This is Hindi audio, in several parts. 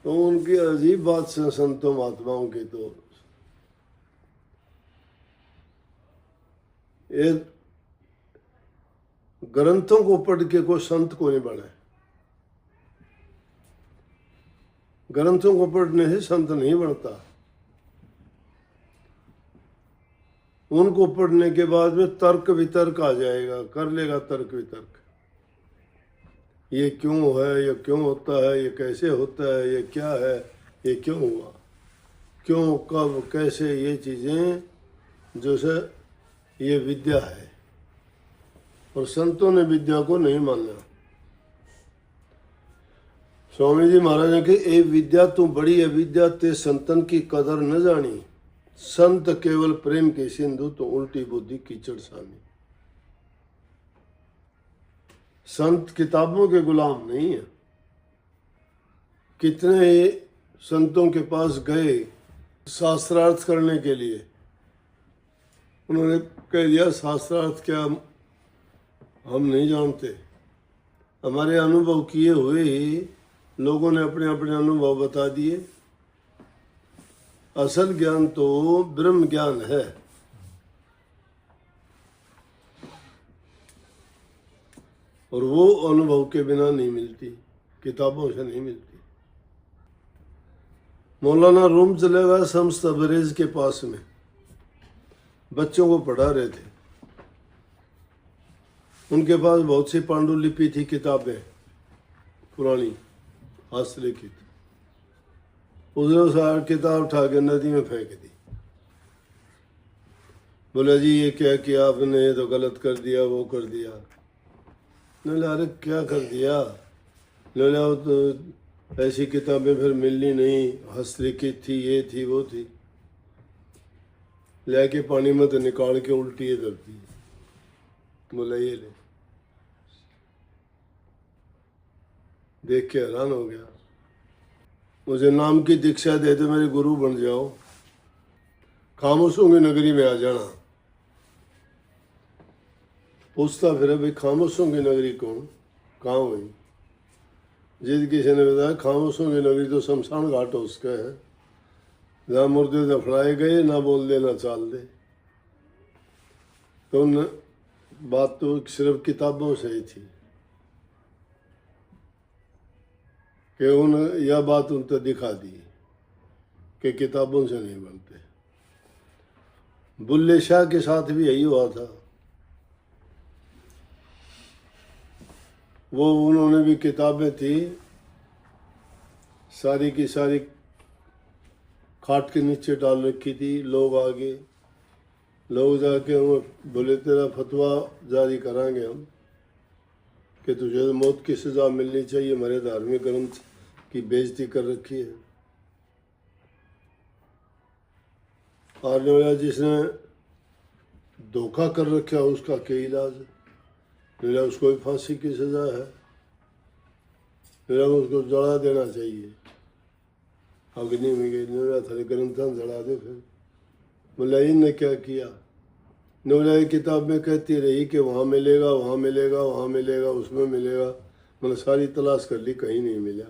तो उनकी अजीब बात से संतों महात्माओं की, तो ये ग्रंथों को पढ़ के कोई संत को नहीं बने। ग्रंथों को पढ़ने से संत नहीं बनता। उनको पढ़ने के बाद में तर्क वितर्क आ जाएगा, कर लेगा तर्क वितर्क। ये क्यों है, ये क्यों होता है, ये कैसे होता है, ये क्या है, ये क्यों हुआ, क्यों, कब, कैसे, ये चीज़ें जो से ये विद्या है। और संतों ने विद्या को नहीं माना। स्वामी जी महाराज ने कहा, ए विद्या तू बड़ी है विद्या, ते संतन की कदर न जानी। संत केवल प्रेम के सिंधु, तो उल्टी बुद्धि कीचड़ सामी। संत किताबों के गुलाम नहीं है। कितने संतों के पास गए शास्त्रार्थ करने के लिए, उन्होंने कह दिया शास्त्रार्थ क्या हम नहीं जानते, हमारे अनुभव किए हुए ही लोगों ने अपने अपने अनुभव बता दिए। असल ज्ञान तो ब्रह्म ज्ञान है। और वो अनुभव के बिना नहीं मिलती, किताबों से नहीं मिलती। मौलाना रूम चले गए शम्स तबरेज के पास में, बच्चों को पढ़ा रहे थे। उनके पास बहुत सी पांडुलिपि थी, किताबें पुरानी हस्तलिखित। उसने सारी किताब उठा के नदी में फेंक दी। बोले जी ये क्या किया आपने, ये तो गलत कर दिया, वो कर दिया। बोले अरे क्या कर दिया? बोले वो तो ऐसी किताबें फिर मिलनी नहीं, हस्तलिखित थी, ये थी, वो थी। लेके पानी में तो निकाल के उल्टी कर दी। बोला ये ले। देख के हैरान हो गया। मुझे नाम की दीक्षा दे दो, मेरे गुरु बन जाओ, खामोशों की नगरी में आ जाना। पूछता फिर भाई खामोशों की नगरी कौन, कहाँ हुई? जिद किसी ने बताया खामोशों की नगरी तो शमशान घाट उसका है, जहाँ मुर्दे दफनाए गए, ना बोल दे ना चाल दे। तो बात तो सिर्फ किताबों से ही थी कि यह बात उन तक दिखा दी कि किताबों से नहीं बनते। बुल्ले शाह के साथ भी यही हुआ था। वो उन्होंने भी किताबें थी, सारी की सारी खाट के नीचे डाल रखी थी। लोग आगे, लोग जाके बोले तेरा फतवा जारी करांगे हम कि तुझे तो मौत की सजा मिलनी चाहिए, हमारे धार्मिक ग्रंथ की बेइज्जती कर रखी है। और जिसने धोखा कर रखा उसका क्या इलाज? मेरा उसको भी फांसी की सजा है, मेरा उसको जला देना चाहिए अग्नि में गई। मेरा थारे ग्रंथन जला दे। फिर बोला इनने क्या किया? नौला किताब में कहती रही कि वहाँ मिलेगा, वहाँ मिलेगा, वहाँ मिलेगा, उसमें मिलेगा। मैंने सारी तलाश कर ली, कहीं नहीं मिला।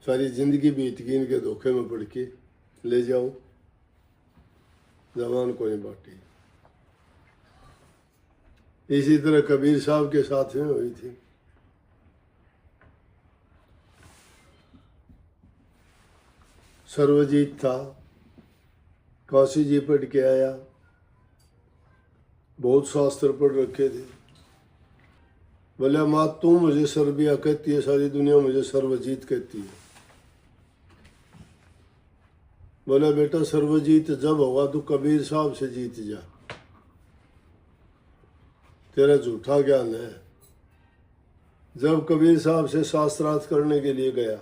सारी जिंदगी बीत गई इनके धोखे में पड़ के। ले जाऊं, जबान को नहीं बांटी। इसी तरह कबीर साहब के साथ में हुई थी। सर्वजीत था, काशी जी पढ़ के आया, बहुत शास्त्र पढ़ रखे थे। बोले माँ तू मुझे सर्बिया कहती है, सारी दुनिया मुझे सर्वजीत कहती है। बोले बेटा सर्वजीत जब होगा तो कबीर साहब से जीत जा, तेरा झूठा ज्ञान है। जब कबीर साहब से शास्त्रार्थ करने के लिए गया,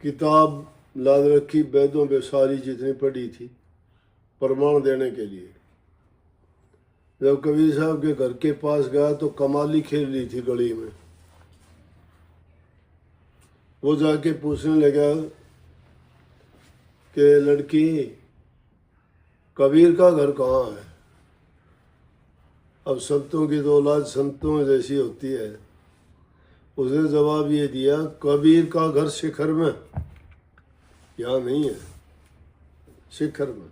किताब लाद रखी वेदों पे सारी जितनी पढ़ी थी प्रमाण देने के लिए। जब कबीर साहब के घर के पास गया तो कमाली खेल रही थी गली में। वो जाके पूछने लगा कि लड़की कबीर का घर कहाँ है? अब संतों की तो औलाद संतों में जैसी होती है, उसने जवाब ये दिया, कबीर का घर शिखर में, यहाँ नहीं है, शिखर में।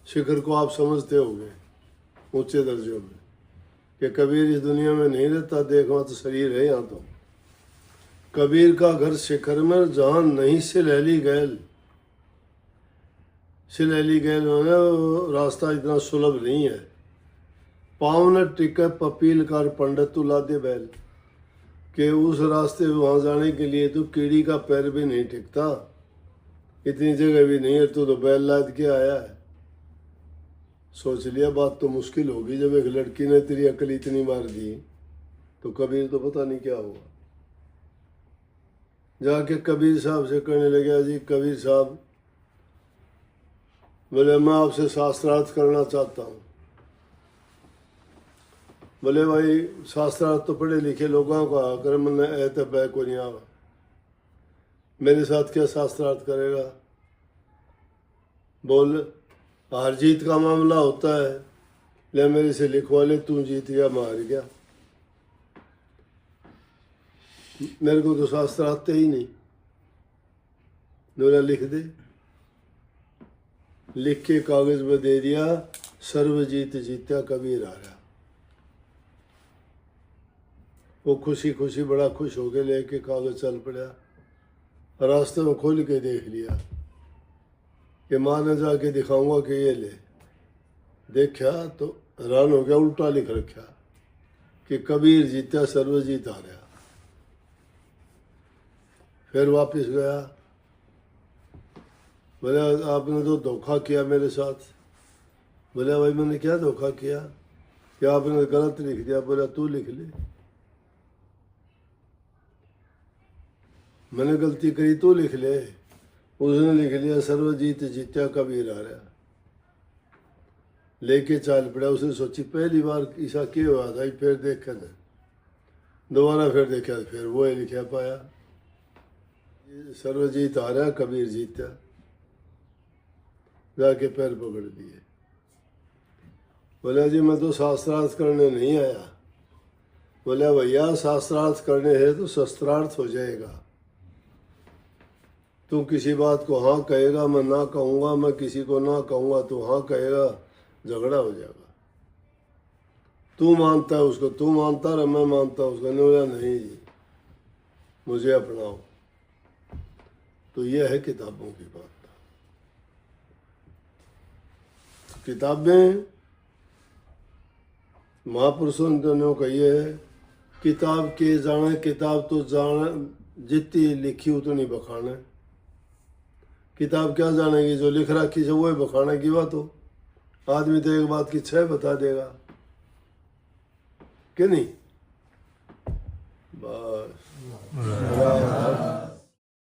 शिखर को आप समझते होंगे ऊंचे दर्जों में, कि कबीर इस दुनिया में नहीं रहता, देखो तो शरीर है यहाँ। तो कबीर का घर शिखर में, जहाँ नहीं सिलैली गैल। सिलैली गैल माने रास्ता इतना सुलभ नहीं है। पाँव न टिके पपील कर पंडित तुला दे बैल, कि उस रास्ते वहाँ जाने के लिए तो कीड़ी का पैर भी नहीं टिकता, इतनी जगह भी नहीं है, तो बैल लाद के आया है। सोच लिया बात तो मुश्किल होगी, जब एक लड़की ने तेरी अकल इतनी मार दी तो कबीर तो पता नहीं क्या हुआ। जाके कबीर साहब से कहने लगा, जी कबीर साहब, बोले मैं आपसे शास्त्रार्थ करना चाहता हूँ। बोले भाई शास्त्रार्थ तो पढ़े लिखे लोगों का आकर मैंने ऐते बै को नहीं आवा, मेरे साथ क्या शास्त्रार्थ करेगा। बोल हार जीत का मामला होता है, ले मेरे से लिखवा ले, तू जीत गया मैं हार गया, मेरे को तो शास्त्र आते ही नहीं। बोला लिख दे। लिख के कागज में दे दिया, सर्वजीत जीत्या कबीर आ रहा। वो खुशी खुशी बड़ा खुश हो गया, लेके कागज चल पड़ा। रास्ते में खोल के देख लिया कि माँ ने जाके दिखाऊंगा कि ये ले। देखा तो हैरान हो गया, उल्टा लिख रखा कि कबीर जीत्या सर्वजीत आ रहा। फिर वापस गया, बोला आपने तो धोखा किया मेरे साथ। बोला भाई मैंने क्या धोखा किया, कि आपने गलत लिख दिया। बोला तू लिख ले, मैंने गलती करी, तू लिख ले। उसने लिख लिया सर्वजीत जीत्या कबीर आ रहा। लेके चाल पड़ा। उसने सोची पहली बार ऐसा क्यों हुआ था, फिर देखा ना, दोबारा फिर देखा, फिर वो लिखा पाया सर्वजीत आ रहा कबीर जीत्या। जाके पैर पकड़ दिए। बोला जी मैं तो शास्त्रार्थ करने नहीं आया। बोला भैया शास्त्रार्थ करने है तो शस्त्रार्थ हो जाएगा। तू किसी बात को हाँ कहेगा, मैं ना कहूँगा, मैं किसी को ना कहूँगा, तू हाँ कहेगा, झगड़ा हो जाएगा। तू मानता है उसको, तू मानता रहा, मैं मानता उसको। नहीं बोला नहीं जी, मुझे अपनाओ। तो यह है किताबों की बात। किताबें महापुरुषों ने कही है, किताब के जाने, किताब तो जान जितनी लिखी उतनी बखाने। किताब क्या जानेगी, जो लिख रखी है वो बखाने की बात हो। आदमी तो एक बात की 6 बता देगा कि नहीं। बस